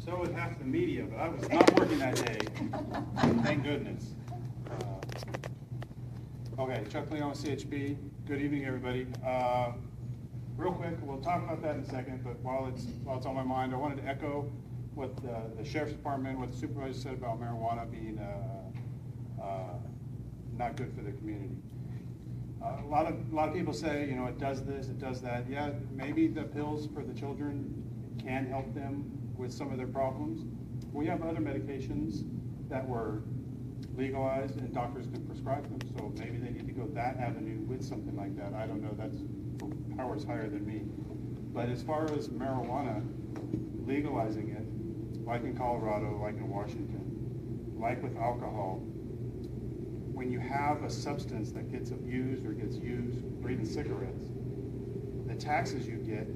so was half the media, but I was not working that day. Thank goodness. Okay, Chuck Leon with CHP. Good evening, everybody. Real quick, we'll talk about that in a second, but while it's on my mind, I wanted to echo what the Sheriff's Department, what the supervisor said about marijuana being not good for the community. A lot of people say, you know, it does this, it does that. Yeah, maybe the pills for the children can help them with some of their problems. We have other medications that were legalized and doctors can prescribe them, so maybe they need to go that avenue with something like that. I don't know, that's powers higher than me. But as far as marijuana, legalizing it, like in Colorado, like in Washington, like with alcohol, when you have a substance that gets abused or gets used, or even cigarettes, the taxes you get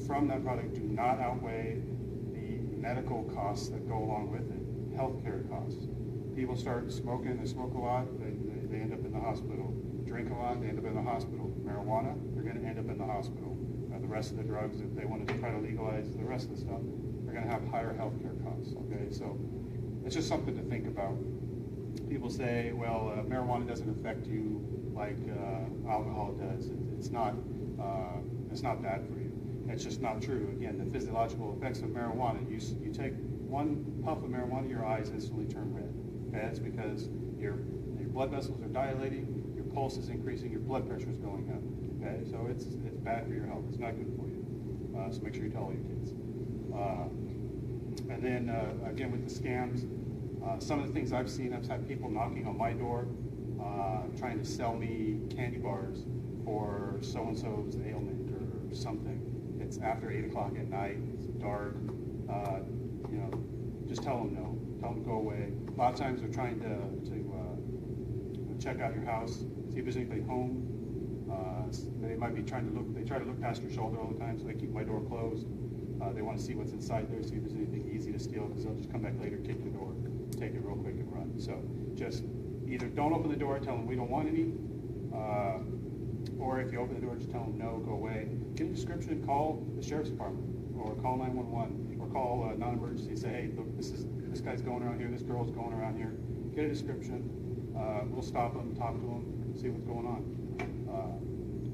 from that product do not outweigh the medical costs that go along with it, healthcare costs. People start smoking, they smoke a lot, they end up in the hospital. Drink a lot, they end up in the hospital. Marijuana, they're going to end up in the hospital. The rest of the drugs, if they wanted to try to legalize the rest of the stuff, they're going to have higher healthcare costs, okay? So it's just something to think about. People say, well, marijuana doesn't affect you like alcohol does. It's not bad for you. It's just not true. Again, the physiological effects of marijuana, you take one puff of marijuana, your eyes instantly turn red. Okay? That's because your blood vessels are dilating, your pulse is increasing, your blood pressure is going up. Okay? So it's bad for your health. It's not good for you. So make sure you tell all your kids. And then, again, with the scams, some of the things I've seen, I've had people knocking on my door, trying to sell me candy bars for so-and-so's ailment or something. It's after 8 o'clock at night, it's dark, you know, just tell them no. Tell them to go away. A lot of times they're trying to check out your house, see if there's anybody home. They might be trying to look, they try to look past your shoulder all the time, so they keep my door closed. They want to see what's inside there, see if there's anything easy to steal, because they'll just come back later, kick the door, take it real quick and run. So just either don't open the door, tell them we don't want any, or if you open the door, just tell them no, go away. Get a description, call the Sheriff's Department, or call 911, or call non-emergency, say, hey, look, this guy's going around here, this girl's going around here. Get a description, we'll stop them, talk to them, see what's going on.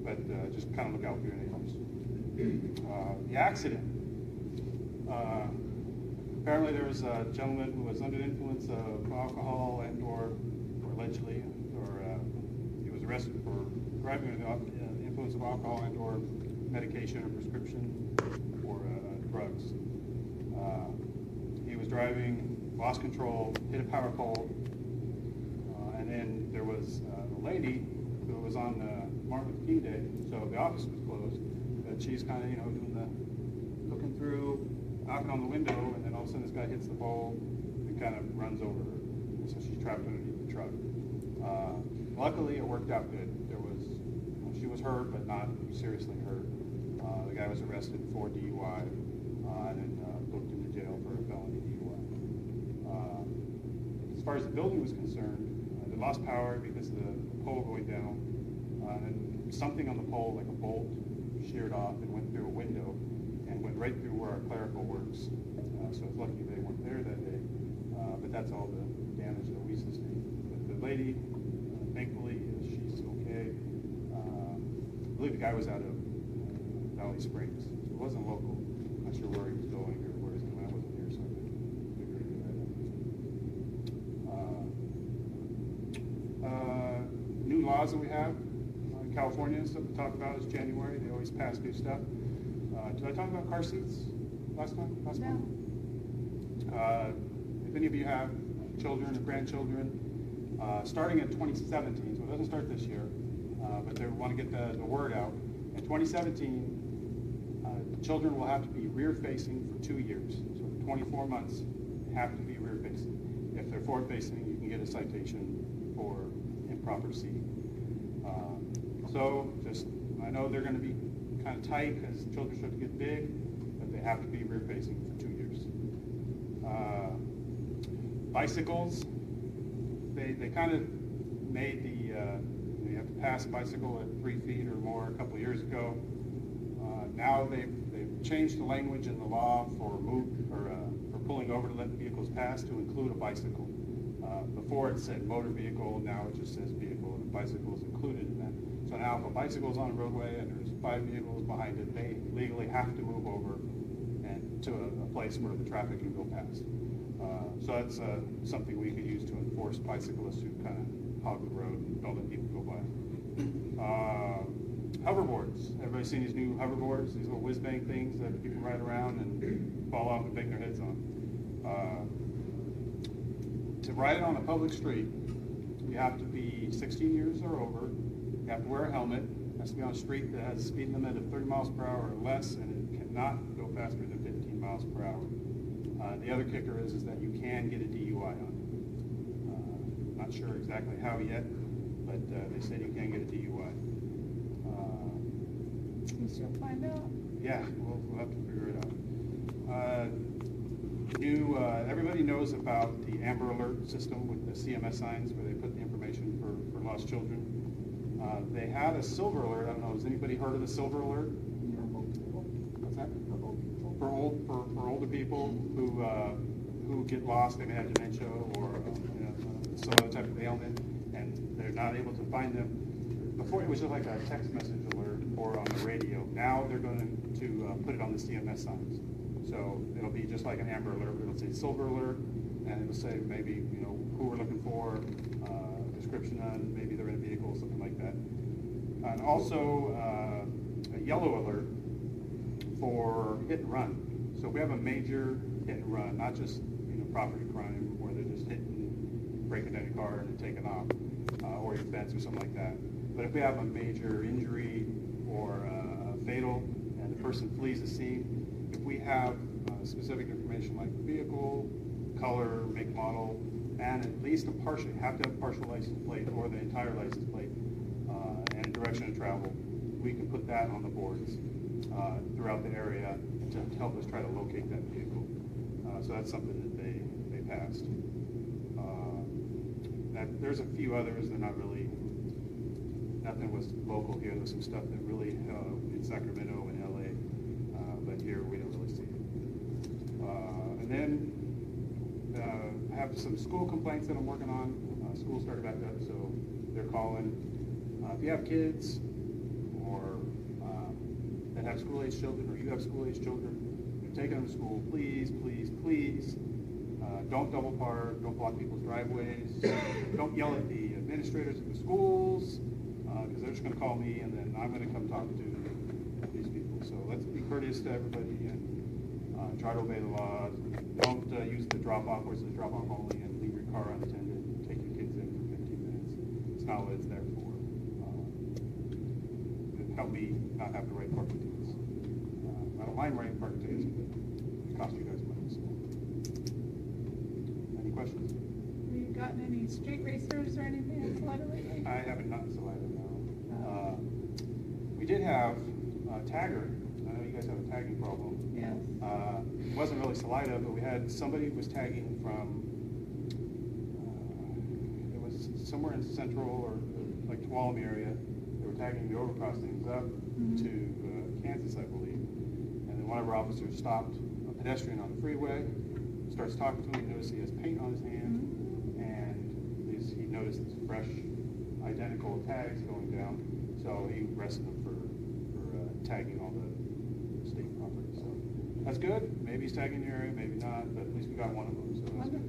But just kind of look out for your neighbors. The accident. Apparently there was a gentleman who was under the influence of alcohol and or allegedly, he was arrested for driving under the influence of alcohol and or medication or prescription for drugs. He was driving, lost control, hit a power pole, and then there was a lady who was on Martin Luther King Day, so the office was closed, but she's kind of, you know, doing the looking through, knocking on the window, and then all of a sudden this guy hits the pole and kind of runs over her. And so she's trapped underneath the truck. Luckily, it worked out good. She was hurt, but not seriously hurt. The guy was arrested for DUI and then booked into jail for a felony DUI. As far as the building was concerned, they lost power because of the pole going down. And something on the pole, like a bolt, sheared off and went through a window and went right through where our clerical works. So it's lucky they weren't there that day. But that's all the damage that we sustained. But the lady, thankfully, she's okay. I believe the guy was out of Valley Springs. So it wasn't local. I'm not sure where he was going or where he's going. I wasn't here, so I couldn't figure it out. New laws that we have. California, stuff to talk about is January. They always pass new stuff. Did I talk about car seats last time? Last month? If any of you have children or grandchildren, starting in 2017, so it doesn't start this year, but they want to get the word out. In 2017, children will have to be rear-facing for 2 years. So for 24 months, they have to be rear-facing. If they're forward-facing, you can get a citation for improper seating. So just, I know they're going to be kind of tight because children start to get big, but they have to be rear-facing for 2 years. Bicycles, they kind of made you have to pass a bicycle at 3 feet or more a couple of years ago. Now they've changed the language in the law for pulling pulling over to let the vehicles pass to include a bicycle. Before it said motor vehicle, now it just says vehicle, and bicycle is included in that. So now if a bicycle is on a roadway and there's 5 vehicles behind it, they legally have to move over and to a place where the traffic can go past. So that's something we could use to enforce bicyclists who kind of hog the road and don't let people go by. Hoverboards. Everybody seen these new hoverboards, these little whiz-bang things that people ride around and fall off and bang their heads on. To ride it on a public street, you have to be 16 years or over, you have to wear a helmet, it has to be on a street that has a speed limit of 30 miles per hour or less, and it cannot go faster than 15 miles per hour. The other kicker is that you can get a DUI on it. Not sure exactly how yet, but they said you can get a DUI. You should find out. Yeah, we'll have to figure it out. Everybody knows about the Amber Alert system with the CMS signs where they put the information for lost children. They had a Silver Alert. I don't know, has anybody heard of the Silver Alert? What's that? For older people who get lost, they may have dementia or some other type of ailment, and they're not able to find them. Before it was just like a text message alert or on the radio. Now they're going to put it on the CMS signs. So it'll be just like an Amber Alert. It'll say Silver Alert, and it'll say maybe who we're looking for, description on maybe they're in a vehicle, something like that. And also a Yellow Alert for hit and run. So if we have a major hit and run, not just property crime where they're just hitting, breaking down a car and then taking off, or your fence or something like that. But if we have a major injury or fatal and the person flees the scene, if we have specific information like vehicle, color, make, model, and at least you have to have a partial license plate or the entire license plate and a direction of travel, we can put that on the boards throughout the area to help us try to locate that vehicle. So that's something that they passed. There's a few others. They're not really, nothing was local here. There's some stuff that really in Sacramento and LA, but here we don't really see it. And then I have some school complaints that I'm working on. School started back up, so they're calling. If you have kids or that have school-age children, or you have school-age children, you're taking them to school, please, please, please, don't double park, don't block people's driveways, don't yell at the administrators at the schools, because they're just going to call me, and then I'm going to come talk to these people. So let's be courteous to everybody and try to obey the laws. Don't use the drop-off where it says drop-off only and leave your car unattended and take your kids in for 15 minutes. It's not what it's there for. Help me not have to write parking tickets. I don't mind writing parking tickets, but it costs you guys money. So. Any questions? Have you gotten any street racers or anything in Salida lately? I haven't gotten Salida, no. We did have Tagger. I know you guys have a tagging problem. Yes. It wasn't really Salida, but we had somebody who was tagging from, it was somewhere in Central or like Tuolumne area. They were tagging the overcrossings up to Kansas, I believe. And then one of our officers stopped a pedestrian on the freeway, starts talking to him, noticed he has paint on his hand, and he noticed these fresh, identical tags going down. So he arrested him for tagging all the state property. So that's good. Maybe he's tagging your area, maybe not, but at least we got one of them. So that's good.